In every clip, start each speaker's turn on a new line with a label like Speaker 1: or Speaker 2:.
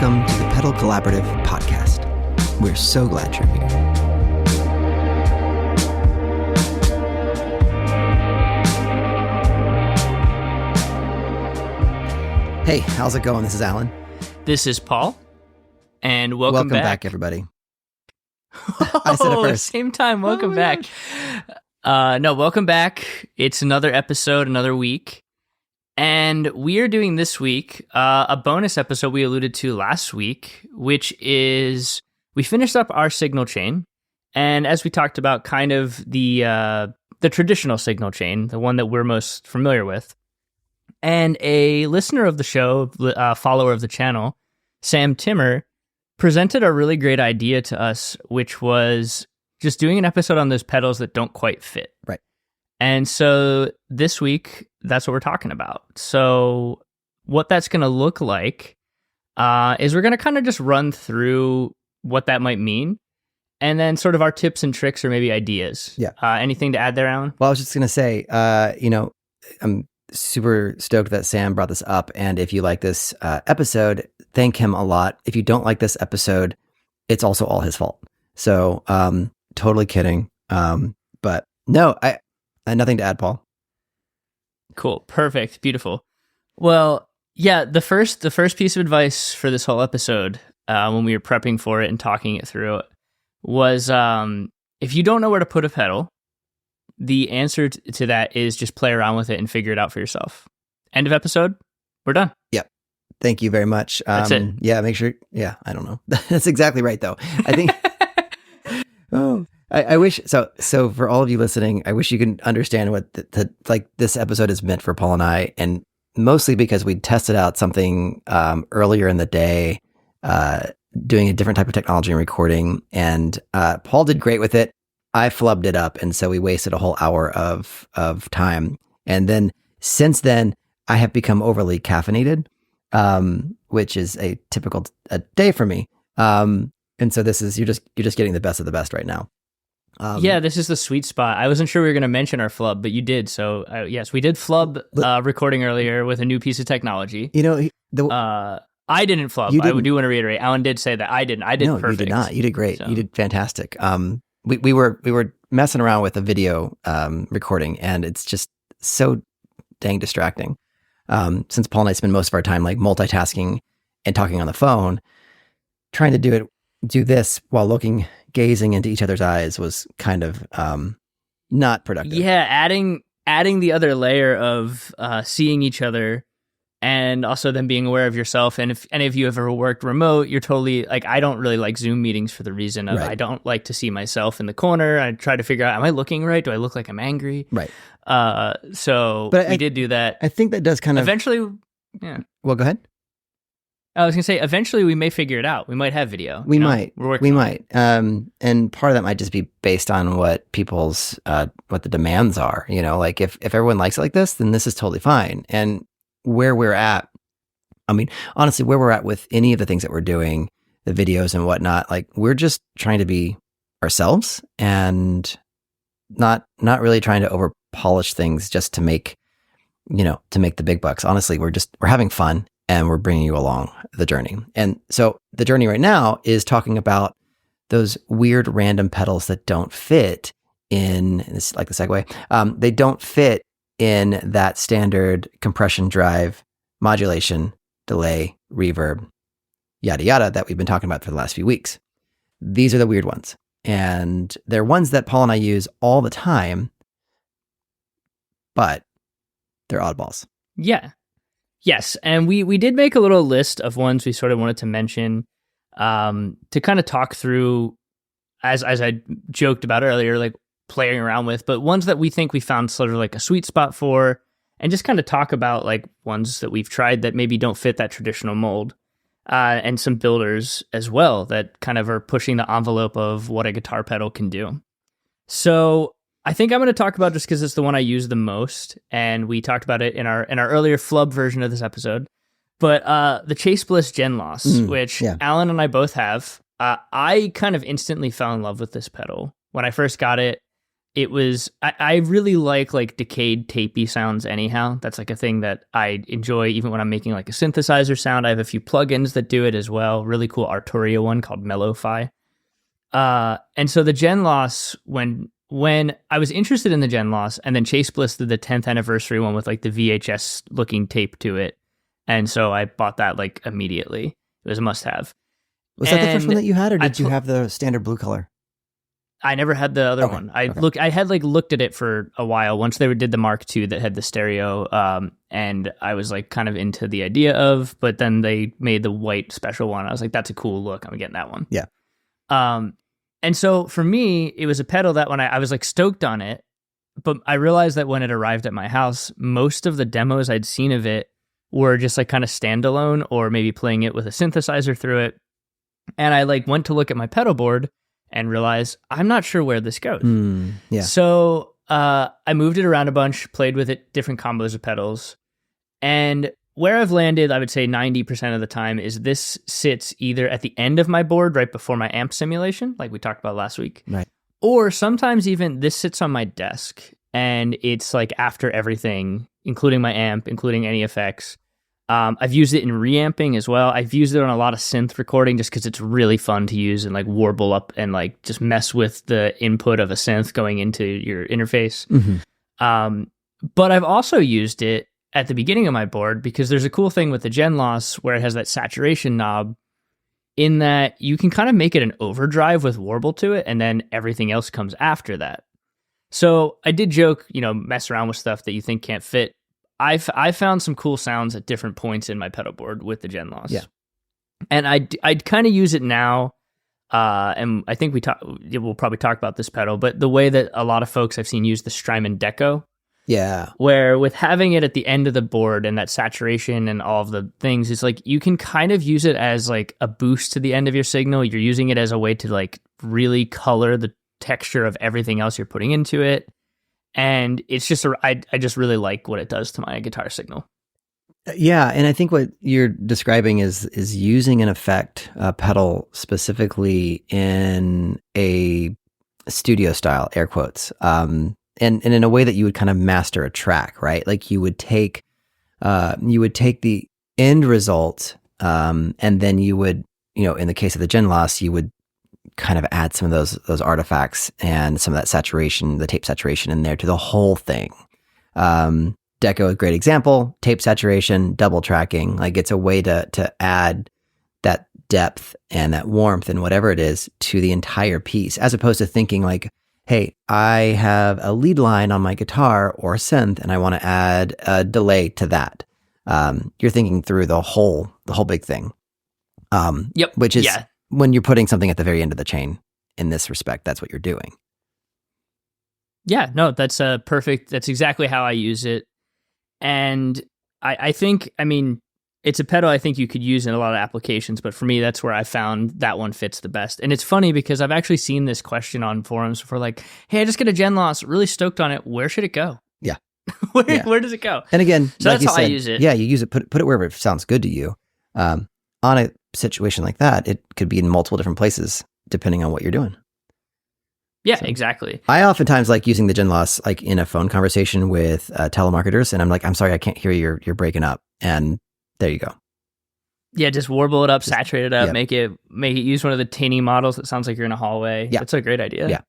Speaker 1: welcome to the Pedal Collaborative podcast. We're so glad you're here. Hey, how's it going? This is Alan.
Speaker 2: This is Paul, and welcome
Speaker 1: back, everybody. I said it first.
Speaker 2: Same time, welcome back. Welcome back. It's another episode, another week. And we are doing this week a bonus episode we alluded to last week, which is we finished up our signal chain. And as we talked about, kind of the traditional signal chain, the one that we're most familiar with. And a listener of the show, follower of the channel, Sam Timmer, presented a really great idea to us, which was just doing an episode on those pedals that don't quite fit.
Speaker 1: Right.
Speaker 2: And so this week, that's what we're talking about. So what that's going to look like is we're going to kind of just run through what that might mean, and then sort of our tips and tricks or maybe ideas.
Speaker 1: Yeah.
Speaker 2: Anything to add there, Alan?
Speaker 1: Well, I was just going to say, I'm super stoked that Sam brought this up. And if you like this episode, thank him a lot. If you don't like this episode, it's also all his fault. So totally kidding. But no, I had nothing to add, Paul.
Speaker 2: Cool. Perfect. Beautiful. Well, yeah, the first piece of advice for this whole episode, when we were prepping for it and talking it through, was if you don't know where to put a pedal, the answer to that is just play around with it and figure it out for yourself. End of episode. We're done.
Speaker 1: Yep. Thank you very much.
Speaker 2: That's it.
Speaker 1: Yeah, make sure. Yeah, I don't know. That's exactly right, though. I think. I wish so for all of you listening, I wish you could understand what this episode is meant for Paul and I, and mostly because we tested out something earlier in the day, doing a different type of technology and recording, and Paul did great with it. I flubbed it up, and so we wasted a whole hour of time. And then since then, I have become overly caffeinated, which is a typical day for me. And so this is you're just getting the best of the best right now.
Speaker 2: Yeah, this is the sweet spot. I wasn't sure we were going to mention our flub, but you did. So yes, we did flub recording earlier with a new piece of technology.
Speaker 1: You know,
Speaker 2: I didn't flub. I do want to reiterate. Alan did say that I didn't. I did perfect.
Speaker 1: No, you did not. You did great.
Speaker 2: So.
Speaker 1: You did fantastic. We were messing around with a video recording, and it's just so dang distracting. Since Paul and I spend most of our time like multitasking and talking on the phone, trying to do this while gazing into each other's eyes was kind of not productive.
Speaker 2: Yeah, adding the other layer of seeing each other, and also then being aware of yourself. And if any of you have ever worked remote, you're totally like, I don't really like Zoom meetings for the reason of I don't like to see myself in the corner. I try to figure out, am I looking right? Do I look like I'm angry?
Speaker 1: Right.
Speaker 2: We did do that.
Speaker 1: I think that does kind of
Speaker 2: eventually. Yeah.
Speaker 1: Well, go ahead.
Speaker 2: I was gonna say, eventually we may figure it out. We might have video.
Speaker 1: We might.
Speaker 2: We're working on it.
Speaker 1: And part of that might just be based on what people's what the demands are. You know, like if everyone likes it like this, then this is totally fine. And where we're at, I mean, honestly, where we're at with any of the things that we're doing, the videos and whatnot, like we're just trying to be ourselves and not really trying to over polish things just to make the big bucks. Honestly, we're having fun. And we're bringing you along the journey. And so the journey right now is talking about those weird random pedals that don't fit in, this is like the segue, they don't fit in that standard compression drive, modulation, delay, reverb, yada, yada, that we've been talking about for the last few weeks. These are the weird ones. And they're ones that Paul and I use all the time, but they're oddballs.
Speaker 2: Yeah. Yes, and we did make a little list of ones we sort of wanted to mention to kind of talk through, as I joked about earlier, like playing around with, but ones that we think we found sort of like a sweet spot for, and just kind of talk about like ones that we've tried that maybe don't fit that traditional mold, and some builders as well that kind of are pushing the envelope of what a guitar pedal can do. So I think I'm going to talk about, just because it's the one I use the most, and we talked about it in our earlier flub version of this episode, but the Chase Bliss Gen Loss, which Alan and I both have. I kind of instantly fell in love with this pedal. When I first got it, I really like decayed tapey sounds anyhow. That's like a thing that I enjoy even when I'm making like a synthesizer sound. I have a few plugins that do it as well. Really cool Arturia one called Mellow-Fi. And so the Gen Loss, when I was interested in the Gen Loss, and then Chase Bliss did the 10th anniversary one with like the VHS looking tape to it. And so I bought that like immediately. It was a must have.
Speaker 1: Was that the first one that you had, or did you have the standard blue color?
Speaker 2: I never had the other one. I had like looked at it for a while once they did the Mark II that had the stereo, and I was like kind of into the idea of, but then they made the white special one. I was like, that's a cool look. I'm getting that one.
Speaker 1: Yeah.
Speaker 2: And so for me, it was a pedal that when I was like stoked on it, but I realized that when it arrived at my house, most of the demos I'd seen of it were just like kind of standalone or maybe playing it with a synthesizer through it. And I like went to look at my pedal board and realized I'm not sure where this goes.
Speaker 1: Yeah.
Speaker 2: So I moved it around a bunch, played with it, different combos of pedals. And where I've landed, I would say 90% of the time is this sits either at the end of my board right before my amp simulation, like we talked about last week.
Speaker 1: Right.
Speaker 2: Or sometimes even this sits on my desk and it's like after everything, including my amp, including any effects. I've used it in reamping as well. I've used it on a lot of synth recording just because it's really fun to use and like warble up and like just mess with the input of a synth going into your interface.
Speaker 1: Mm-hmm.
Speaker 2: But I've also used it at the beginning of my board because there's a cool thing with the Gen Loss where it has that saturation knob in that you can kind of make it an overdrive with warble to it and then everything else comes after that. So I did joke, mess around with stuff that you think can't fit. I found some cool sounds at different points in my pedal board with the Gen Loss.
Speaker 1: Yeah.
Speaker 2: And I'd kind of use it now, and I think we'll probably talk about this pedal, but the way that a lot of folks I've seen use the Strymon Deco.
Speaker 1: Yeah.
Speaker 2: Where with having it at the end of the board and that saturation and all of the things, it's like you can kind of use it as like a boost to the end of your signal. You're using it as a way to like really color the texture of everything else you're putting into it. And it's just, I just really like what it does to my guitar signal.
Speaker 1: Yeah, and I think what you're describing is using an effect pedal specifically in a studio style, air quotes, and in a way that you would kind of master a track, right? Like you would take the end result, and then you would, in the case of the Gen Loss, you would kind of add some of those artifacts and some of that saturation, the tape saturation in there to the whole thing. Deco, a great example, tape saturation, double tracking, like it's a way to add that depth and that warmth and whatever it is to the entire piece, as opposed to thinking like, hey, I have a lead line on my guitar or synth and I want to add a delay to that. You're thinking through the whole big thing.
Speaker 2: Yep.
Speaker 1: Which is when you're putting something at the very end of the chain in this respect, that's what you're doing.
Speaker 2: Yeah, no, that's perfect. That's exactly how I use it. And I think, it's a pedal I think you could use in a lot of applications, but for me, that's where I found that one fits the best. And it's funny because I've actually seen this question on forums for like, hey, I just got a Gen Loss, really stoked on it. Where should it go?
Speaker 1: Yeah.
Speaker 2: Where does it go?
Speaker 1: And again,
Speaker 2: so
Speaker 1: like
Speaker 2: that's how
Speaker 1: said,
Speaker 2: I use it.
Speaker 1: Yeah, you use it, put it wherever it sounds good to you. On a situation like that, it could be in multiple different places depending on what you're doing.
Speaker 2: Yeah, so, exactly.
Speaker 1: I oftentimes like using the Gen Loss like in a phone conversation with telemarketers, and I'm like, I'm sorry, I can't hear you. You're breaking up, and there you go.
Speaker 2: Yeah, just warble it up, saturate it up, make it use one of the tinny models that sounds like you're in a hallway. Yeah, that's a great idea.
Speaker 1: Yeah.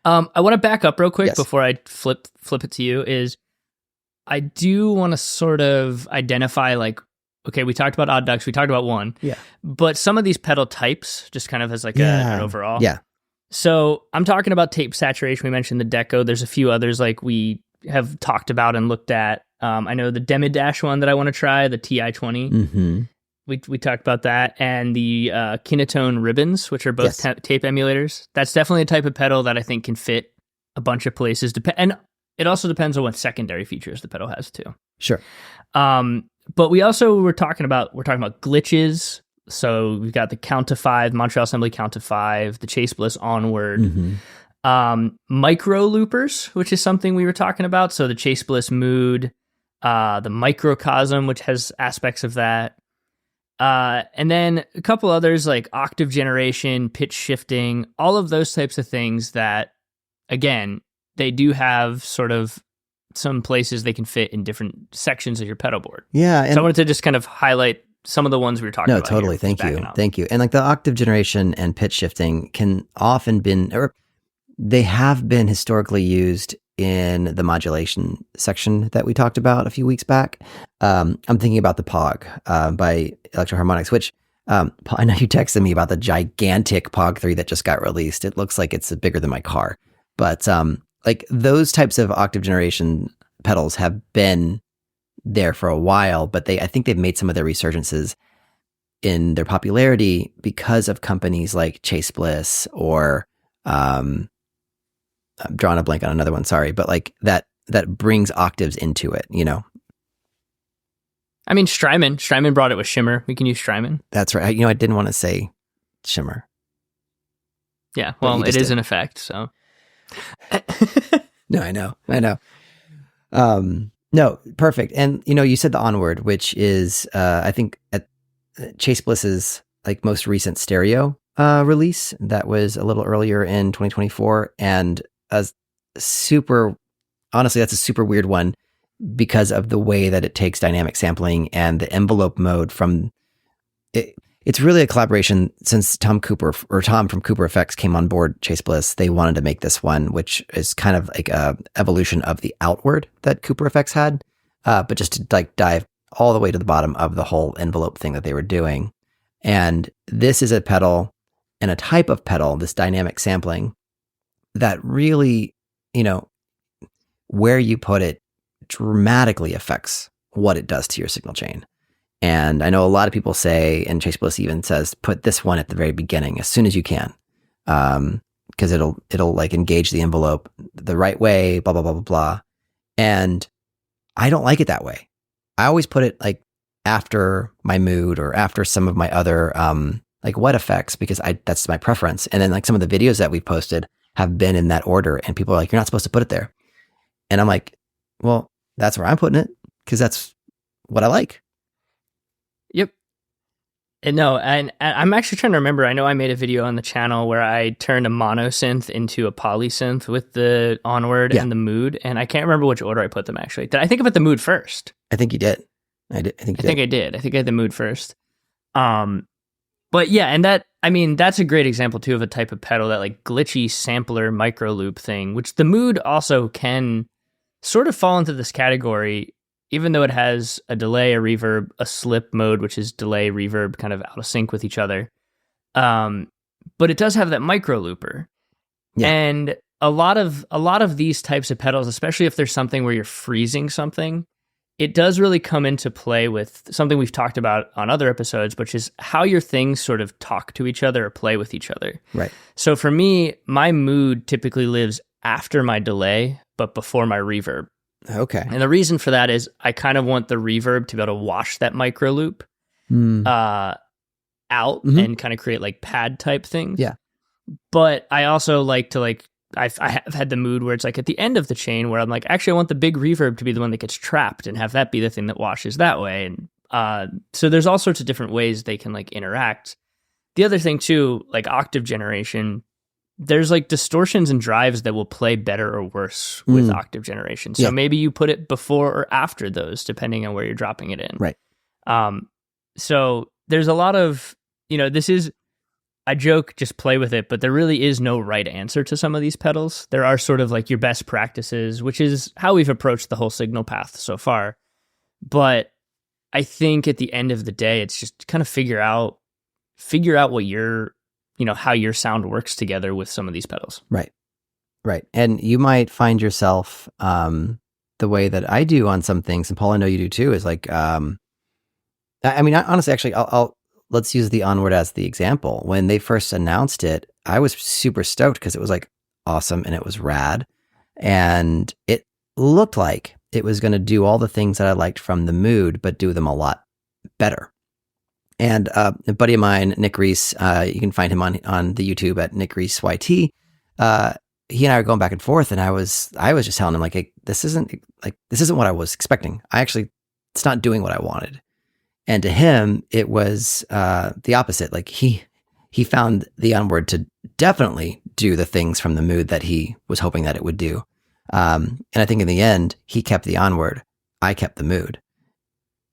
Speaker 2: I want to back up real quick before I flip it to you. Is I do want to sort of identify like, okay, we talked about odd ducks, we talked about one, but some of these pedal types just kind of as like an overall.
Speaker 1: Yeah.
Speaker 2: So I'm talking about tape saturation. We mentioned the Deco. There's a few others like we have talked about and looked at. I know the Demi-Dash one that I want to try, the TI-20.
Speaker 1: Mm-hmm. We
Speaker 2: talked about that. And the Kinetone ribbons, which are both tape emulators. That's definitely a type of pedal that I think can fit a bunch of places. And it also depends on what secondary features the pedal has too.
Speaker 1: Sure.
Speaker 2: But we also we're talking about glitches. So we've got the Count to 5, Montreal Assembly Count to 5, the Chase Bliss Onward, micro loopers, which is something we were talking about. So the Chase Bliss Mood, the Microcosm, which has aspects of that. And then a couple others like octave generation, pitch shifting, all of those types of things that again, they do have sort of some places they can fit in different sections of your pedal board.
Speaker 1: Yeah. And
Speaker 2: so I wanted to just kind of highlight some of the ones we were talking
Speaker 1: no,
Speaker 2: about.
Speaker 1: totally. Thank you. Thank you. And like the octave generation and pitch shifting can often been, or they have been historically used in the modulation section that we talked about a few weeks back. I'm thinking about the POG by Electro-Harmonix, which I know you texted me about the gigantic POG 3 that just got released. It looks like it's bigger than my car. But like those types of octave generation pedals have been there for a while, but I think they've made some of their resurgences in their popularity because of companies like Chase Bliss or I'm drawing a blank on another one, sorry, but like that brings octaves into it, you know?
Speaker 2: I mean, Strymon brought it with Shimmer. We can use Strymon.
Speaker 1: That's right. You know, I didn't want to say Shimmer.
Speaker 2: Yeah, well, it is an effect, so.
Speaker 1: No, I know. No, perfect. And, you know, you said the Onward, which is, I think at Chase Bliss's like most recent stereo release that was a little earlier in 2024. And honestly, that's a super weird one because of the way that it takes dynamic sampling and the envelope mode from it. It's really a collaboration since Tom from Cooper Effects came on board Chase Bliss. They wanted to make this one, which is kind of like a evolution of the Outward that Cooper Effects had, but just to like dive all the way to the bottom of the whole envelope thing that they were doing. And this is a pedal and a type of pedal, this dynamic sampling, that really, you know, where you put it dramatically affects what it does to your signal chain. And I know a lot of people say, and Chase Bliss even says, put this one at the very beginning as soon as you can, because it'll like engage the envelope the right way, blah, blah, blah, blah, blah. And I don't like it that way. I always put it like after my mood or after some of my other like wet effects, because that's my preference. And then like some of the videos that we posted have been in that order, and people are like, you're not supposed to put it there. And I'm like, well, that's where I'm putting it because that's what I like.
Speaker 2: Yep. And no, and I'm actually trying to remember. I know I made a video on the channel where I turned a mono synth into a poly synth with the Onward and the mood, and I can't remember which order I put them actually. Did I think about the mood first?
Speaker 1: I think you did. I think I
Speaker 2: did. I think I had the mood first. But yeah, and that's a great example too of a type of pedal, that like glitchy sampler micro loop thing, which the mood also can sort of fall into this category, even though it has a delay, a reverb, a slip mode, which is delay, reverb, kind of out of sync with each other. But it does have that micro looper. Yeah. And a lot of these types of pedals, especially if there's something where you're freezing something, it does really come into play with something we've talked about on other episodes, which is how your things sort of talk to each other or play with each other.
Speaker 1: Right.
Speaker 2: So for me, my mood typically lives after my delay, but before my reverb.
Speaker 1: Okay.
Speaker 2: And the reason for that is I kind of want the reverb to be able to wash that micro loop out and kind of create like pad type things.
Speaker 1: Yeah.
Speaker 2: But I also like to I have had the mood where it's like at the end of the chain where I'm like, actually I want the big reverb to be the one that gets trapped and have that be the thing that washes that way. And so there's all sorts of different ways they can like interact. The other thing too, like octave generation, there's like distortions and drives that will play better or worse with octave generation. So maybe you put it before or after those, depending on where you're dropping it in.
Speaker 1: Right.
Speaker 2: So there's a lot of, this is, I joke, just play with it, but there really is no right answer to some of these pedals. There are sort of like your best practices, which is how we've approached the whole signal path so far. But I think at the end of the day, it's just kind of figure out what your, how your sound works together with some of these pedals.
Speaker 1: Right. Right. And you might find yourself, the way that I do on some things, and Paul, I know you do too, is like, honestly, actually, let's use the Onward as the example. When they first announced it, I was super stoked because it was like awesome and it was rad. And it looked like it was going to do all the things that I liked from the mood, but do them a lot better. And a buddy of mine, Nick Reese, you can find him on the YouTube at Nick Reese YT. He and I were going back and forth, and I was just telling him like, hey, this isn't what I was expecting. It's not doing what I wanted. And to him, it was the opposite. Like he he found the onward to definitely do the things from the mood that he was hoping that it would do. And I think in the end, he kept the onward. I kept the mood.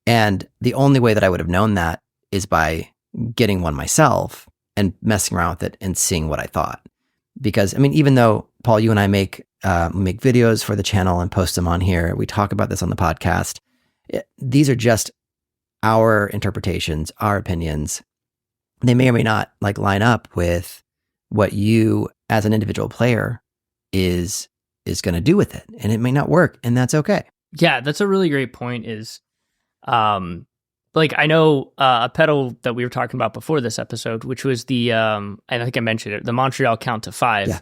Speaker 1: And the only way that I would have known that is by getting one myself and messing around with it and seeing what I thought. Because, I mean, even though, Paul, you and I make videos for the channel and post them on here, we talk about this on the podcast, these are just our interpretations, our opinions. They may or may not like line up with what you as an individual player is going to do with it. And it may not work, and that's okay.
Speaker 2: Yeah, that's a really great point is, like I know a pedal that we were talking about before this episode, which was the, I think I mentioned it, the Montreal Count to 5. Yeah.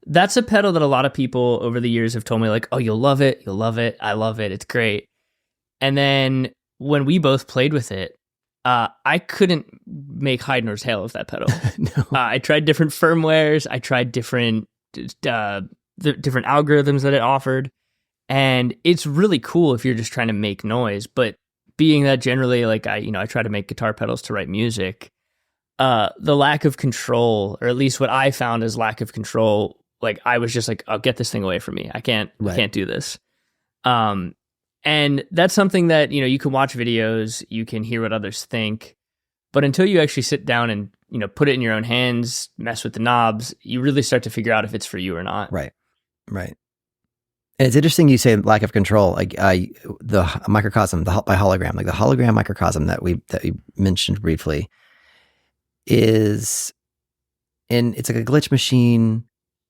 Speaker 2: That's a pedal that a lot of people over the years have told me like, oh, you'll love it. I love it. It's great. And then when we both played with it, I couldn't make hide nor tail of that pedal.
Speaker 1: No.
Speaker 2: I tried different firmwares. I tried different the different algorithms that it offered. And it's really cool if you're just trying to make noise. But being that generally, like I try to make guitar pedals to write music, the lack of control, or at least what I found as lack of control, like I was just like, oh, get this thing away from me. I can't do this. And that's something that, you can watch videos, you can hear what others think, but until you actually sit down and, put it in your own hands, mess with the knobs, you really start to figure out if it's for you or not.
Speaker 1: Right. And it's interesting you say lack of control, like the microcosm, the by hologram, like the hologram microcosm that we mentioned briefly it's like a glitch machine,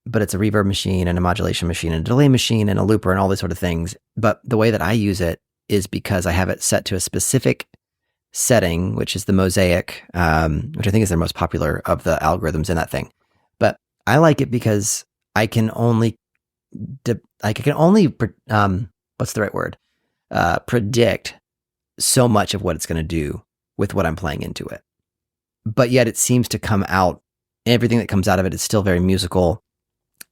Speaker 1: but it's a reverb machine and a modulation machine and a delay machine and a looper and all these sort of things. But the way that I use it is because I have it set to a specific setting, which is the mosaic, which I think is the most popular of the algorithms in that thing. But I like it because I can only what's the right word? Predict so much of what it's going to do with what I'm playing into it. But yet it seems to come out, everything that comes out of it is still very musical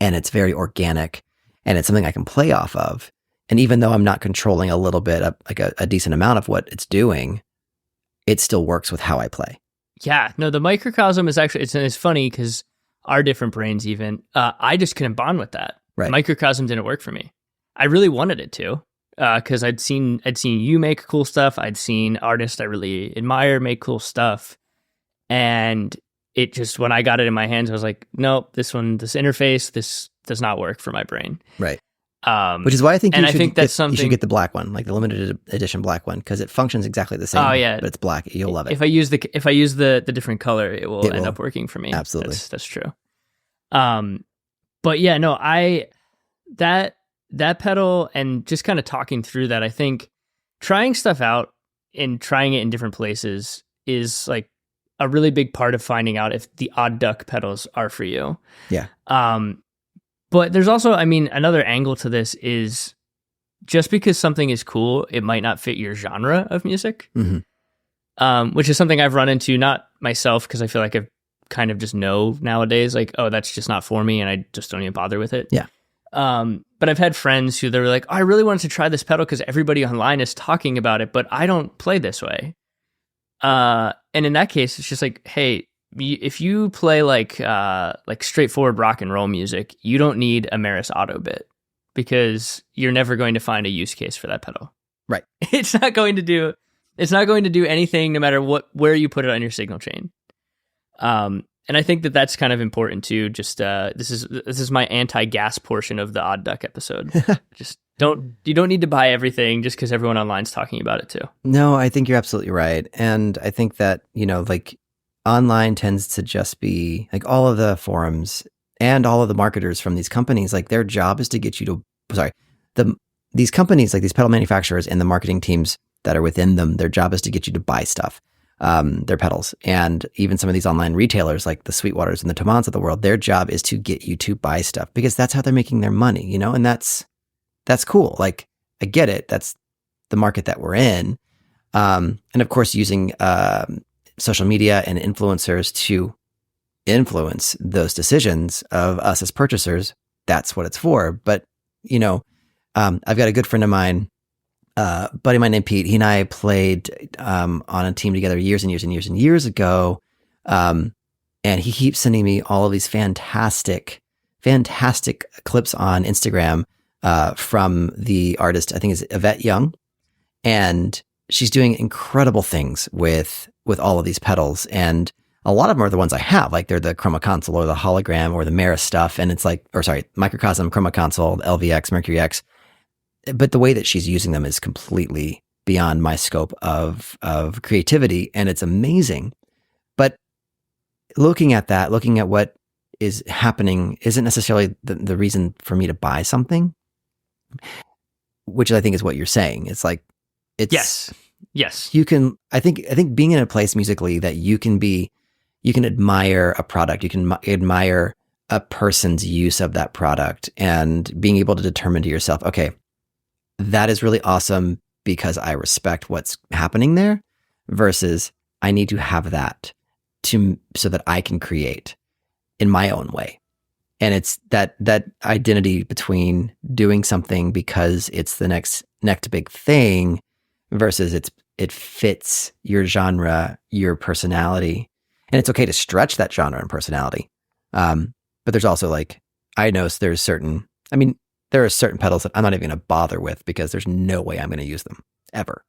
Speaker 1: and it's very organic and it's something I can play off of. And even though I'm not controlling a little bit, like a decent amount of what it's doing, it still works with how I play.
Speaker 2: Yeah, no, the microcosm is actually, it's funny because our different brains even, I just couldn't bond with that.
Speaker 1: Right.
Speaker 2: Microcosm didn't work for me. I really wanted it to, because I'd seen you make cool stuff. I'd seen artists I really admire make cool stuff. And it just, when I got it in my hands, I was like, nope, this interface, this does not work for my brain.
Speaker 1: Right. Which is why I think you should get the black one, like the limited edition black one, because it functions exactly the same.
Speaker 2: Oh yeah,
Speaker 1: but it's black. You'll love it.
Speaker 2: If I use the different color, it will end up working for me.
Speaker 1: Absolutely,
Speaker 2: that's true. But yeah, no, that pedal and just kind of talking through that, I think trying stuff out and trying it in different places is like a really big part of finding out if the odd duck pedals are for you.
Speaker 1: Yeah.
Speaker 2: But there's also, another angle to this is just because something is cool, it might not fit your genre of music, which is something I've run into, not myself, because I feel like I kind of just know nowadays, like, oh, that's just not for me, and I just don't even bother with it.
Speaker 1: Yeah.
Speaker 2: But I've had friends who they were like, oh, I really wanted to try this pedal because everybody online is talking about it, but I don't play this way. And in that case, it's just like, hey, if you play like straightforward rock and roll music, you don't need a Maris Auto bit because you're never going to find a use case for that pedal.
Speaker 1: Right.
Speaker 2: It's not going to do anything no matter where you put it on your signal chain. And I think that that's kind of important too. Just this is my anti-gas portion of the Odd Duck episode. You don't need to buy everything just because everyone online's talking about it too.
Speaker 1: No, I think you're absolutely right. And I think that, like online tends to just be like all of the forums and all of the marketers from these companies, like their job is to get you to, these companies, like these pedal manufacturers and the marketing teams that are within them, their job is to get you to buy stuff, their pedals. And even some of these online retailers like the Sweetwaters and the Tomans of the world, their job is to get you to buy stuff because that's how they're making their money, and that's cool. Like I get it. That's the market that we're in. And of course, using social media and influencers to influence those decisions of us as purchasers, that's what it's for. But, I've got a good friend of mine, buddy of mine named Pete. He and I played on a team together years and years and years and years ago. and he keeps sending me all of these fantastic clips on Instagram from the artist. I think it's Yvette Young, and she's doing incredible things with all of these pedals. And a lot of them are the ones I have, like they're the Chroma Console or the Hologram or the Maris stuff. And it's like, or sorry, Microcosm, Chroma Console, LVX, Mercury X. But the way that she's using them is completely beyond my scope of creativity, and it's amazing. But looking at what is happening isn't necessarily the reason for me to buy something, which I think is what you're saying. It's like, it's
Speaker 2: yes.
Speaker 1: You can, I think being in a place musically that you can admire a product, you can admire a person's use of that product, and being able to determine to yourself, okay, that is really awesome because I respect what's happening there, versus I need to have that so that I can create in my own way. And it's that identity between doing something because it's the next big thing versus it fits your genre, your personality. And it's okay to stretch that genre and personality. But there's also like, I know there are certain pedals that I'm not even going to bother with because there's no way I'm going to use them ever.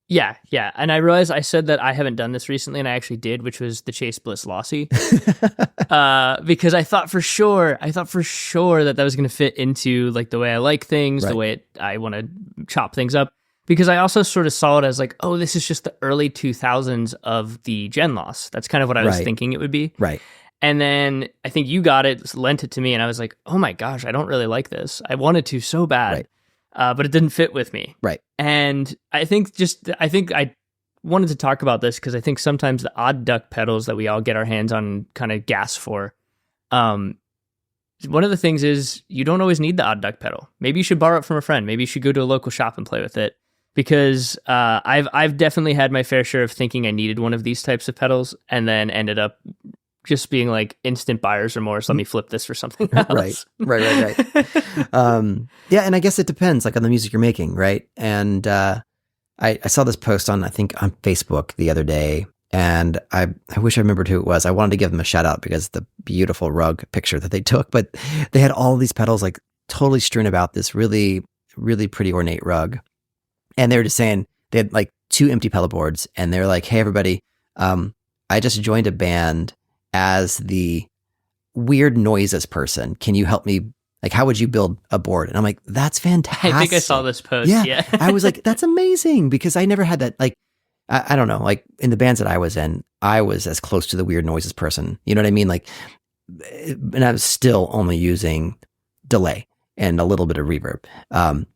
Speaker 2: Yeah. And I realized I said that I haven't done this recently, and I actually did, which was the Chase Bliss Lossy. Because I thought for sure that was going to fit into like the way I like things, right, the way I want to chop things up. Because I also sort of saw it as like, oh, this is just the early 2000s of the Gen Loss. That's kind of what I was thinking it would be.
Speaker 1: Right.
Speaker 2: And then I think you got it, lent it to me, and I was like, oh my gosh, I don't really like this. I wanted to so bad, but it didn't fit with me.
Speaker 1: Right.
Speaker 2: And I think I wanted to talk about this because I think sometimes the odd duck pedals that we all get our hands on and kind of gas for, one of the things is you don't always need the odd duck pedal. Maybe you should borrow it from a friend. Maybe you should go to a local shop and play with it. Because I've definitely had my fair share of thinking I needed one of these types of pedals, and then ended up just being like instant buyer's remorse. Let me flip this for something else.
Speaker 1: Right. Yeah, and I guess it depends, like on the music you're making, right? And I saw this post on Facebook the other day, and I wish I remembered who it was. I wanted to give them a shout out because the beautiful rug picture that they took, but they had all these pedals like totally strewn about this really, really pretty ornate rug. And they were just saying, they had like 2 empty pedal boards, and they're like, hey, everybody, I just joined a band as the weird noises person. Can you help me? Like, how would you build a board? And I'm like, that's fantastic.
Speaker 2: I think I saw this post. Yeah.
Speaker 1: I was like, that's amazing, because I never had that. Like, I don't know, like in the bands that I was in, I was as close to the weird noises person. You know what I mean? Like, and I was still only using delay and a little bit of reverb.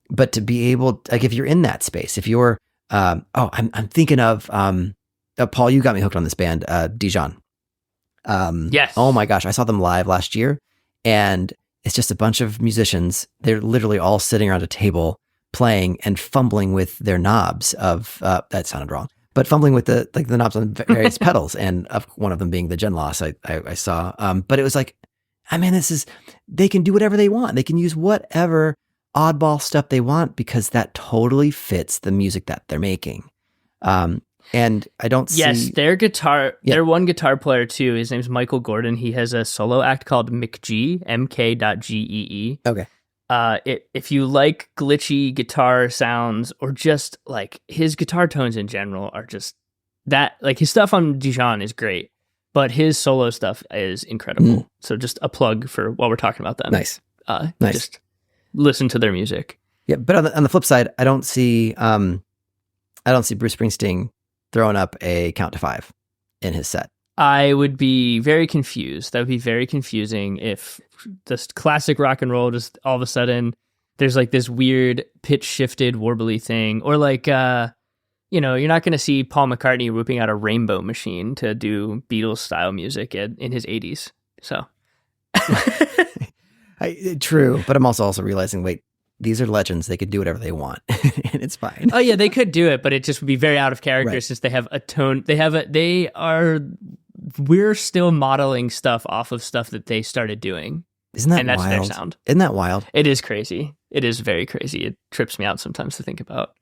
Speaker 1: But to be able, like, if you're in that space, if you're, I'm thinking of, Paul, you got me hooked on this band, Dijon.
Speaker 2: Yes.
Speaker 1: Oh my gosh. I saw them live last year, and it's just a bunch of musicians. They're literally all sitting around a table playing and fumbling with their knobs of, that sounded wrong, but fumbling with the knobs on various pedals. And one of them being the Gen Loss I saw. But it was like, I mean, they can do whatever they want. They can use whatever oddball stuff they want because that totally fits the music that they're making. And I don't see...
Speaker 2: Yes, their one guitar player too, his name's Michael Gordon. He has a solo act called McGee, mk.gee.
Speaker 1: Okay.
Speaker 2: If you like glitchy guitar sounds, or just like his guitar tones in general are just that, like his stuff on Dijon is great, but his solo stuff is incredible. So just a plug for while we're talking about them.
Speaker 1: Nice.
Speaker 2: Just listen to their music.
Speaker 1: Yeah, but on the flip side, I don't see Bruce Springsteen throwing up a count to 5 in his set.
Speaker 2: I would be very confused. That would be very confusing if this classic rock and roll just all of a sudden there's like this weird pitch shifted warbly thing, or like you're not going to see Paul McCartney whooping out a rainbow machine to do Beatles style music in his 80s. So
Speaker 1: true, but I'm also realizing, wait, these are legends. They could do whatever they want, and it's fine.
Speaker 2: Oh yeah, they could do it, but it just would be very out of character since they have a tone. We're still modeling stuff off of stuff that they started doing.
Speaker 1: Isn't that
Speaker 2: and that's
Speaker 1: wild?
Speaker 2: Their sound.
Speaker 1: Isn't that wild?
Speaker 2: It is crazy. It is very crazy. It trips me out sometimes to think about.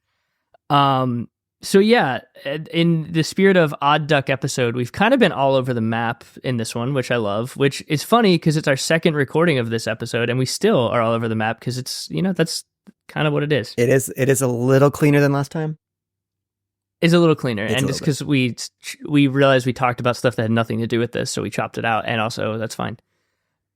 Speaker 2: So yeah, in the spirit of Odd Duck episode, we've kind of been all over the map in this one, which I love, which is funny because it's our second recording of this episode and we still are all over the map because it's, that's kind of what it is.
Speaker 1: It is a little cleaner than last time.
Speaker 2: It's a little cleaner. And just because we realized we talked about stuff that had nothing to do with this, so we chopped it out. And also, that's fine.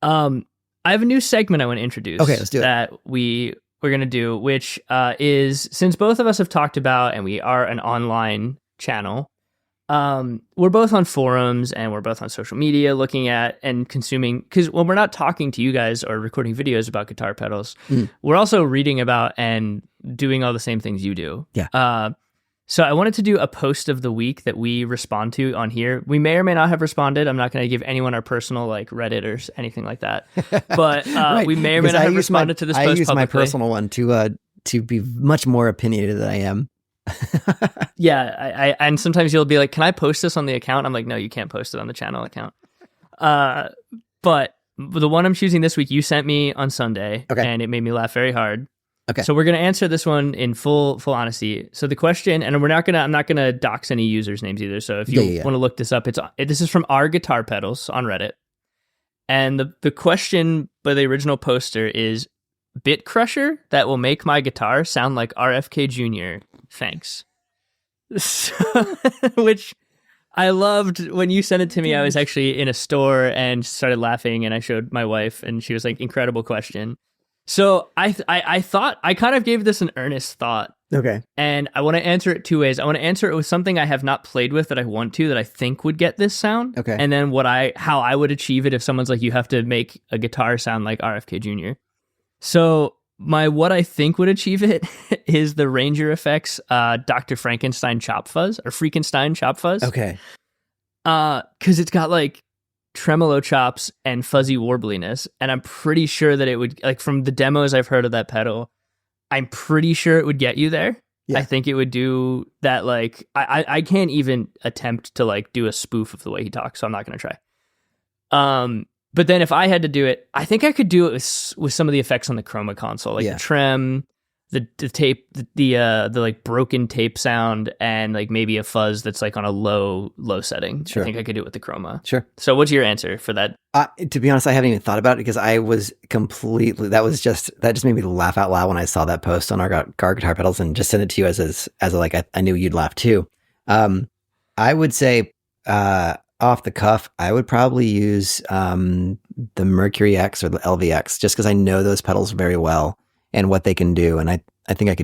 Speaker 2: I have a new segment I want to introduce.
Speaker 1: Okay, let's do it.
Speaker 2: That we're going to do, which is, since both of us have talked about, and we are an online channel, we're both on forums and we're both on social media looking at and consuming, because when we're not talking to you guys or recording videos about guitar pedals, we're also reading about and doing all the same things you do.
Speaker 1: Yeah.
Speaker 2: So I wanted to do a post of the week that we respond to on here. We may or may not have responded. I'm not going to give anyone our personal Reddit or anything like that. But right. We may or may not have responded to this post publicly. I use my
Speaker 1: personal one to be much more opinionated than I am.
Speaker 2: Yeah, and sometimes you'll be like, "Can I post this on the account?" I'm like, "No, you can't post it on the channel account." But the one I'm choosing this week, you sent me on Sunday, and it made me laugh very hard.
Speaker 1: Okay.
Speaker 2: So we're going to answer this one in full honesty. So the question, and I'm not going to dox any users' names either. So if you want to look this up, this is from Our Guitar Pedals on Reddit. And the question by the original poster is, bit crusher that will make my guitar sound like RFK Jr. Thanks. So, which I loved. When you sent it to me, I was actually in a store and started laughing, and I showed my wife and she was like, incredible question. So I thought, I kind of gave this an earnest thought.
Speaker 1: Okay.
Speaker 2: And I want to answer it two ways. I want to answer it with something I have not played with that I want to, that I think would get this sound.
Speaker 1: Okay.
Speaker 2: And then how I would achieve it if someone's like, you have to make a guitar sound like RFK Jr. So what I think would achieve it is the Ranger Effects Dr. Frankenstein Chop Fuzz, or Freakenstein Chop Fuzz.
Speaker 1: Okay.
Speaker 2: Because it's got tremolo chops and fuzzy warbliness, and I'm pretty sure that it would, from the demos I've heard of that pedal, I'm pretty sure it would get you there. Yeah. I think it would do that. I can't even attempt to do a spoof of the way he talks, so I'm not going to try. But then if I had to do it, I think I could do it with some of the effects on the Chroma console, the trem, the tape, the broken tape sound, and maybe a fuzz that's on a low setting. Sure. I think I could do it with the Chroma.
Speaker 1: Sure.
Speaker 2: So what's your answer for that?
Speaker 1: To be honest, I haven't even thought about it because I was completely, that just made me laugh out loud when I saw that post on our guitar pedals, and just sent it to you as I knew you'd laugh too. I would say, off the cuff, I would probably use the Mercury X or the LVX, just because I know those pedals very well and what they can do, and I think I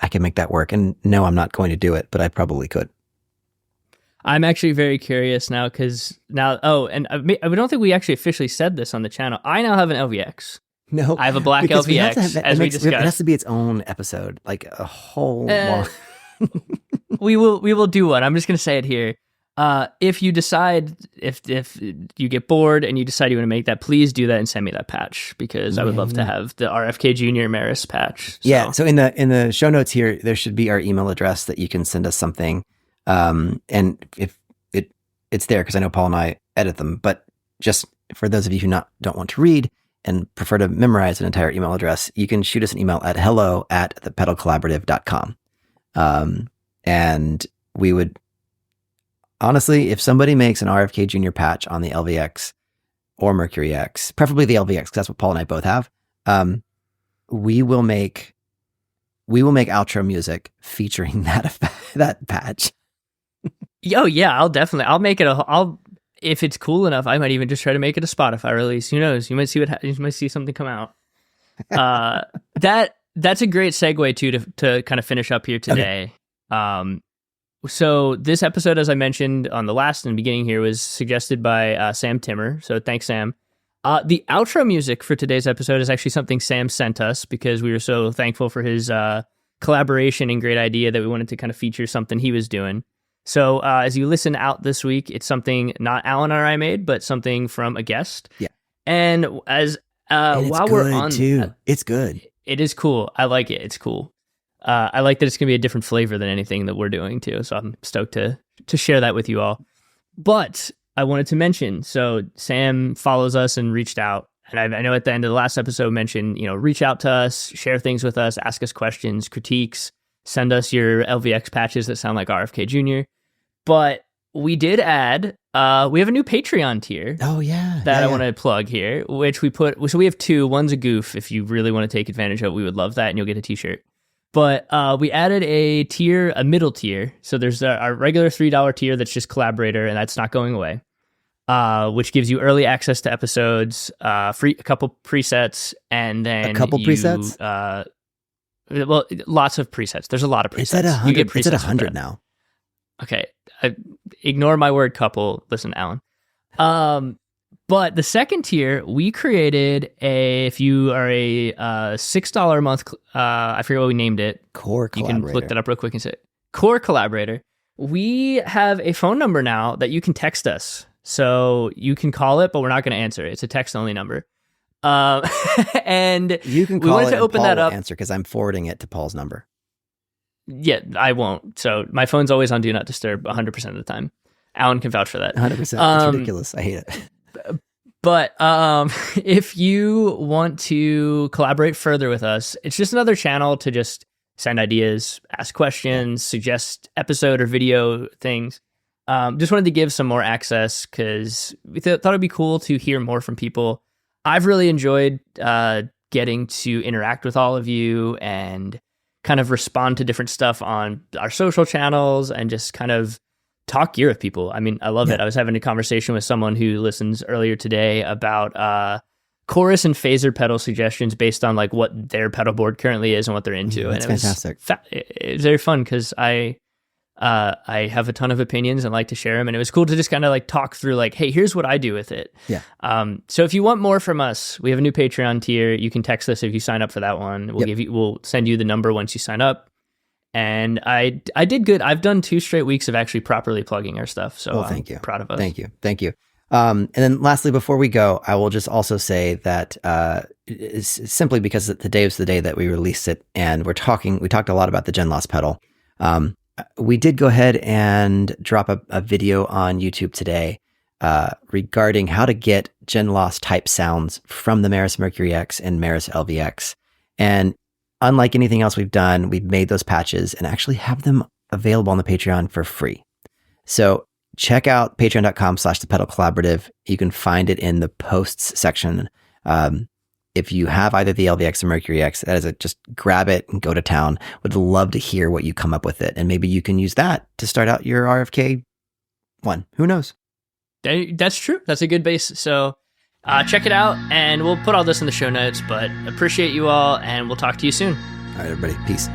Speaker 1: can make that work. And no, I'm not going to do it, but I probably could.
Speaker 2: I'm actually very curious now, because now, and I don't think we actually officially said this on the channel. I now have an LVX.
Speaker 1: No,
Speaker 2: I have a black LVX, as we discussed.
Speaker 1: It has to be its own episode, a whole long.
Speaker 2: We will do one. I'm just going to say it here. If you decide, if you get bored and you decide you want to make that, please do that and send me that patch, because I would love to have the RFK Jr. Maris patch. So.
Speaker 1: Yeah. So in the show notes here, there should be our email address that you can send us something. And if it's there, because I know Paul and I edit them, but just for those of you who don't want to read and prefer to memorize an entire email address, you can shoot us an email at hello@thepedalcollaborative.com. And we would, honestly, if somebody makes an RFK Jr. patch on the LVX or Mercury X, preferably the LVX, because that's what Paul and I both have, we will make outro music featuring that patch.
Speaker 2: Oh yeah, I'll make it if it's cool enough, I might even just try to make it a Spotify release. Who knows? You might see something come out. That's a great segue to kind of finish up here today. Okay. So this episode, as I mentioned on the last and beginning here, was suggested by Sam Timmer. So thanks, Sam. The outro music for today's episode is actually something Sam sent us, because we were so thankful for his collaboration and great idea that we wanted to kind of feature something he was doing. So as you listen out this week, it's something not Alan or I made, but something from a guest.
Speaker 1: Yeah.
Speaker 2: And while we're on,
Speaker 1: it's good.
Speaker 2: It is cool. I like it. It's cool. I like that it's going to be a different flavor than anything that we're doing too. So I'm stoked to share that with you all. But I wanted to mention, so Sam follows us and reached out. And I know at the end of the last episode mentioned, reach out to us, share things with us, ask us questions, critiques, send us your LVX patches that sound like RFK Jr. But we did add, we have a new Patreon tier.
Speaker 1: Oh, yeah.
Speaker 2: That I want to plug here, which we put, so we have two. One's a goof. If you really want to take advantage of it, we would love that, and you'll get a t-shirt. But we added a tier, a middle tier. So there's our regular $3 tier that's just collaborator, and that's not going away, which gives you early access to episodes, free, a couple presets, and then
Speaker 1: a couple presets?
Speaker 2: Well, lots of presets. There's a lot of presets.
Speaker 1: It's at 100, you get presets, it's at 100 now.
Speaker 2: Okay. Ignore my word couple. Listen, Alan. But the second tier, we created if you are a $6 a month, I forget what we named it.
Speaker 1: Core collaborator.
Speaker 2: You can look that up real quick and say core collaborator. We have a phone number now that you can text us. So you can call it, but we're not going to answer it. It's a text only number. And
Speaker 1: you can call it and Paul will answer because I'm forwarding it to Paul's number.
Speaker 2: Yeah, I won't. So my phone's always on Do Not Disturb 100% of the time. Alan can vouch for that.
Speaker 1: 100%. It's ridiculous. I hate it.
Speaker 2: But if you want to collaborate further with us, it's just another channel to just send ideas, ask questions, suggest episode or video things. Just wanted to give some more access because we thought it'd be cool to hear more from people. I've really enjoyed getting to interact with all of you and kind of respond to different stuff on our social channels and just kind of talk gear with people. I mean, I love it. I was having a conversation with someone who listens earlier today about chorus and phaser pedal suggestions based on like what their pedal board currently is and what they're into.
Speaker 1: That's
Speaker 2: and it
Speaker 1: fantastic.
Speaker 2: It was very fun because I have a ton of opinions and like to share them. And it was cool to just kind of like talk through like, hey, here's what I do with it.
Speaker 1: Yeah.
Speaker 2: So if you want more from us, we have a new Patreon tier. You can text us if you sign up for that one. We'll send you the number once you sign up. And I did good. I've done 2 straight weeks of actually properly plugging our stuff. So
Speaker 1: thank you.
Speaker 2: Proud of us.
Speaker 1: Thank you. And then lastly, before we go, I will just also say that it's simply because today was the day that we released it, and we talked a lot about the Gen Loss pedal. We did go ahead and drop a video on YouTube today regarding how to get Gen Loss type sounds from the Meris Mercury X and Meris LVX. And unlike anything else we've done, we've made those patches and actually have them available on the Patreon for free. So check out patreon.com/the pedal collaborative. You can find it in the posts section. If you have either the LVX or Mercury X, that is just grab it and go to town. Would love to hear what you come up with it. And maybe you can use that to start out your RFK one. Who knows?
Speaker 2: That's true. That's a good base. So check it out, and we'll put all this in the show notes, but appreciate you all, and we'll talk to you soon.
Speaker 1: All right, everybody. Peace.